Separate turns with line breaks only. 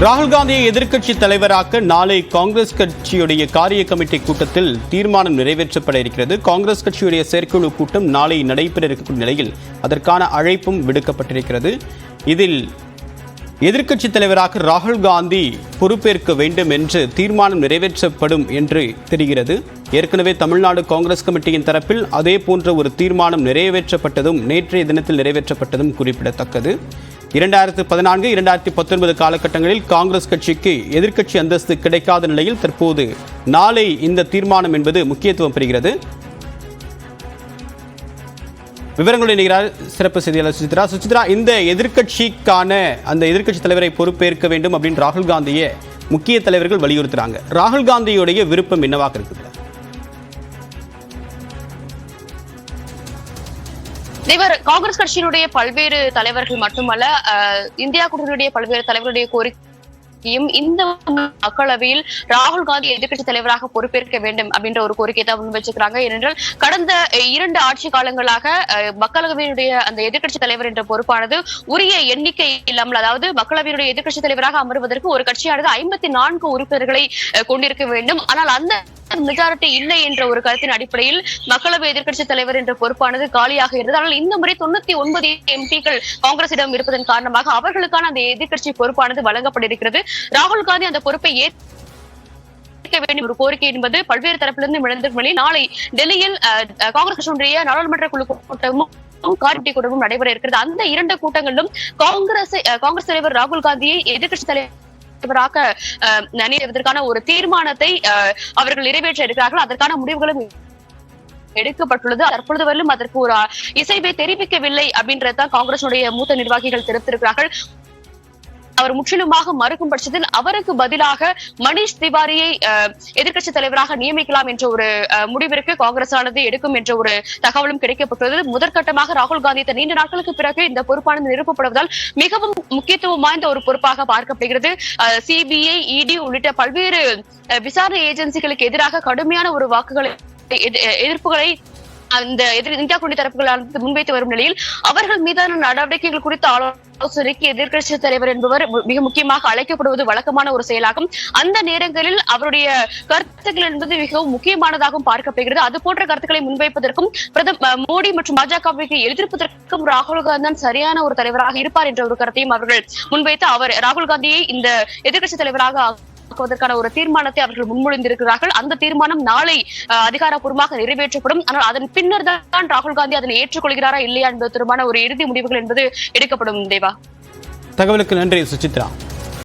ராகுல் காந்தியை எதிர்க்கட்சி தலைவராக்க நாளை காங்கிரஸ் கட்சியுடைய காரிய கமிட்டி கூட்டத்தில் தீர்மானம் நிறைவேற்றப்பட இருக்கிறது. காங்கிரஸ் கட்சியுடைய செயற்குழு கூட்டம் நாளை நடைபெற இருக்கக்கூடிய நிலையில் அதற்கான அழைப்பும் விடுக்கப்பட்டிருக்கிறது. இதில் எதிர்க்கட்சி தலைவராக ராகுல் காந்தி பொறுப்பேற்க வேண்டும் என்று தீர்மானம் நிறைவேற்றப்படும் என்று தெரிகிறது. ஏற்கனவே தமிழ்நாடு காங்கிரஸ் கமிட்டியின் தரப்பில் அதே போன்ற ஒரு தீர்மானம் நிறைவேற்றப்பட்டதும் நேற்றைய தினத்தில் நிறைவேற்றப்பட்டதும் குறிப்பிடத்தக்கது. 2014-2019 காலகட்டங்களில் காங்கிரஸ் கட்சிக்கு எதிர்க்கட்சி அந்தஸ்து கிடைக்காத நிலையில் தற்போது நாளை இந்த தீர்மானம் என்பது முக்கியத்துவம் பெறுகிறது. விவரங்களுடைய நிகழ்ச்சியாளர் சிறப்பு செய்தியாளர் சுசித்ரா, இந்த எதிர்க்கட்சிக்கான அந்த எதிர்க்கட்சி தலைவரை பொறுப்பேற்க வேண்டும் அப்படின்னு ராகுல் காந்தியை முக்கிய தலைவர்கள் வலியுறுத்துறாங்க. ராகுல் காந்தியுடைய விருப்பம் என்னவாக இருக்குது?
இவர் காங்கிரஸ் கட்சியினுடைய பல்வேறு தலைவர்கள் மட்டுமல்ல, இந்தியா கூட்டணியுடைய பல்வேறு தலைவர்களுடைய கோரிக்கையும் இந்த மக்களவையில் ராகுல் காந்தி எதிர்க்கட்சி தலைவராக பொறுப்பேற்க வேண்டும் அப்படின்ற ஒரு கோரிக்கை தான் முன் வச்சிருக்காங்க. ஏனென்றால் கடந்த 2 ஆட்சி காலங்களாக மக்களவையினுடைய அந்த எதிர்க்கட்சி தலைவர் என்ற பொறுப்பானது உரிய எண்ணிக்கை இல்லாமல், அதாவது மக்களவையினுடைய எதிர்க்கட்சி தலைவராக அமர்வதற்கு ஒரு கட்சியானது 54 உறுப்பினர்களை கொண்டிருக்க வேண்டும். ஆனால் அந்த மெஜாரிட்டி இல்லை என்ற ஒரு கருத்தின் அடிப்படையில் மக்களவை எதிர்க்கட்சி தலைவர் என்ற பொறுப்பானது காலியாக இருந்தது. ஆனால் இந்த முறை 99 எம்பிக்கள் காங்கிரசிடம் இருப்பதன் காரணமாக அவர்களுக்கான அந்த எதிர்க்கட்சி பொறுப்பானது வழங்கப்பட்டிருக்கிறது. ராகுல் காந்தி அந்த பொறுப்பை ஏற்க வேண்டிய ஒரு கோரிக்கை என்பது பல்வேறு தரப்பிலிருந்து எழுந்த நிலையில் நாளை டெல்லியில் காங்கிரஸ் கட்சியினுடைய நாடாளுமன்ற குழு கூட்டமும் காரிட்டி கூட்டமும் நடைபெற இருக்கிறது. அந்த 2 கூட்டங்களிலும் காங்கிரஸ் தலைவர் ராகுல் காந்தியை எதிர்க்கட்சி தலைவராக நியமிப்பதற்கான ஒரு தீர்மானத்தை அவர்கள் நிறைவேற்ற இருக்கிறார்கள். அதற்கான முடிவுகளும் எடுக்கப்பட்டுள்ளது. தற்பொழுது வரையிலும் அதற்கு ஒரு இசைவை தெரிவிக்கவில்லை அப்படின்றதான் காங்கிரசுடைய மூத்த நிர்வாகிகள் தெரிவித்திருக்கிறார்கள். அவர் முற்றிலுமாக மறுக்கும் பட்சத்தில் அவருக்கு பதிலாக மணிஷ் திவாரியை எதிர்க்கட்சி தலைவராக நியமிக்கலாம் என்ற ஒரு முடிவிற்கு காங்கிரஸ் ஆனது எடுக்கும் என்ற ஒரு தகவலும் கிடைக்கப்பட்டுள்ளது. முதற்கட்டமாக ராகுல் காந்தி நீண்ட நாட்களுக்கு பிறகு இந்த பொறுப்பானது நிரப்பப்படுவதால் மிகவும் முக்கியத்துவம் வாய்ந்த ஒரு பொறுப்பாக பார்க்கப்படுகிறது. சிபிஐ, இடி உள்ளிட்ட பல்வேறு விசாரணை ஏஜென்சிகளுக்கு எதிராக கடுமையான ஒரு எதிர்ப்புகளை அந்த இந்தியா கூட்டணி தரப்புகள் முன்வைத்து வரும் நிலையில் அவர்கள் மீதான நடவடிக்கைகள் குறித்த ஆலோசனைக்கு எதிர்க்கட்சி தலைவர் என்பவர் மிக முக்கியமாக அழைக்கப்படுவது வழக்கமான ஒரு செயலாகும். அந்த நேரங்களில் அவருடைய கருத்துக்கள் என்பது மிகவும் முக்கியமானதாகவும் பார்க்கப்படுகிறது. அது போன்ற கருத்துக்களை முன்வைப்பதற்கும் மோடி மற்றும் பாஜகவிற்கு எதிர்ப்பதற்கும் ராகுல் காந்தி சரியான ஒரு தலைவராக இருப்பார் என்ற ஒரு கருத்தையும் அவர்கள் முன்வைத்து அவர் ராகுல் காந்தியை இந்த எதிர்க்கட்சி தலைவராக ஆக்குவதற்கான ஒரு தீர்மானத்தை அவர்கள் முன்மொழிந்திருக்கிறார்கள். அந்த தீர்மானம் நாளை அதிகாரப்பூர்வமாக நிறைவேற்றப்படும். ஆனால் அதன் பின்னர் தான் ராகுல் காந்தி அதனை ஏற்றுக்கொள்கிறாரா இல்லையா என்பது தொடர்பான ஒரு இறுதி முடிவுகள் என்பது எடுக்கப்படும். தேவா,
தகவலுக்கு நன்றி சுசித்ரா.